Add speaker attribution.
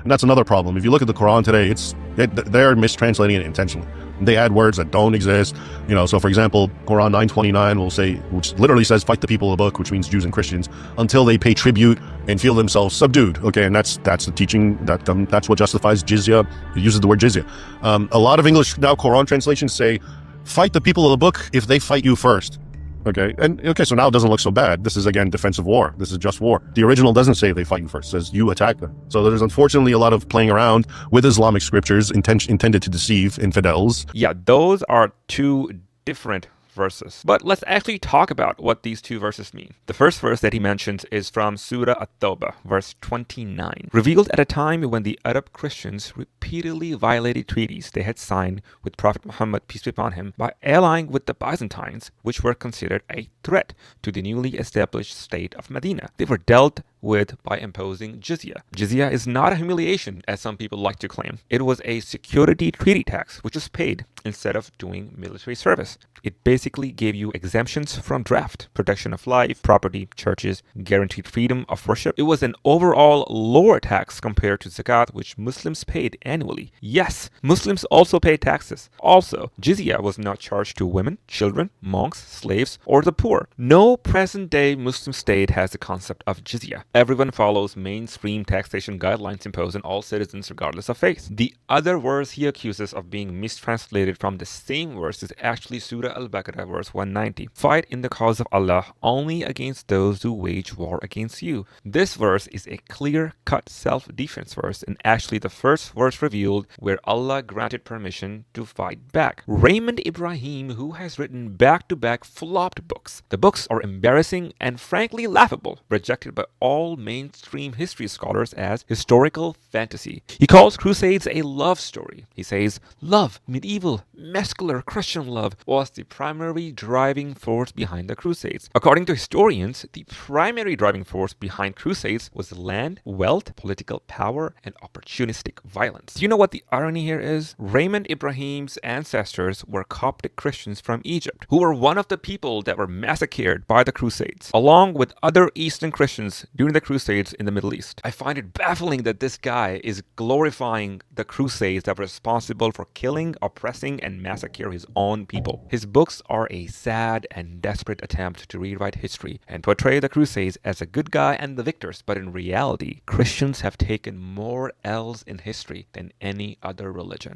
Speaker 1: And that's another problem. If you look at the Quran today, they're mistranslating it intentionally. They add words that don't exist. So for example, Quran 9:29 will say, which literally says, fight the people of the book, which means Jews and Christians, until they pay tribute and feel themselves subdued. Okay, and that's the teaching that's what justifies jizya. It uses the word jizya. A lot of English now Quran translations say, fight the people of the book if they fight you first. Okay, so now it doesn't look so bad. This is, again, defensive war. This is just war. The original doesn't say they fight you first. It says you attack them. So there's unfortunately a lot of playing around with Islamic scriptures intended to deceive infidels.
Speaker 2: Yeah, those are two different verses. But let's actually talk about what these two verses mean. The first verse that he mentions is from Surah At-Tawbah, verse 29. Revealed at a time when the Arab Christians repeatedly violated treaties they had signed with Prophet Muhammad, peace be upon him, by allying with the Byzantines, which were considered a threat to the newly established state of Medina. They were dealt with by imposing jizya. Jizya is not a humiliation, as some people like to claim. It was a security treaty tax, which was paid instead of doing military service. It basically gave you exemptions from draft, protection of life, property, churches, guaranteed freedom of worship. It was an overall lower tax compared to zakat, which Muslims paid annually. Yes, Muslims also paid taxes. Also, jizya was not charged to women, children, monks, slaves, or the poor. No present-day Muslim state has the concept of jizya. Everyone follows mainstream taxation guidelines imposed on all citizens regardless of faith. The other verse he accuses of being mistranslated from the same verse is actually Surah Al-Baqarah verse 190. Fight in the cause of Allah only against those who wage war against you. This verse is a clear-cut self-defense verse, and actually the first verse revealed where Allah granted permission to fight back. Raymond Ibrahim, who has written back-to-back flopped books. The books are embarrassing and frankly laughable, rejected by all mainstream history scholars as historical fantasy. He calls Crusades a love story. He says, love, medieval, muscular Christian love, was the primary driving force behind the Crusades. According to historians, the primary driving force behind Crusades was land, wealth, political power, and opportunistic violence. Do you know what the irony here is? Raymond Ibrahim's ancestors were Coptic Christians from Egypt, who were one of the people that were massacred by the Crusades, along with other Eastern Christians during the Crusades in the Middle East. I find it baffling that this guy is glorifying the Crusades that were responsible for killing, oppressing, and massacre his own people. His books are a sad and desperate attempt to rewrite history and portray the Crusades as a good guy and the victors, but in reality, Christians have taken more L's in history than any other religion.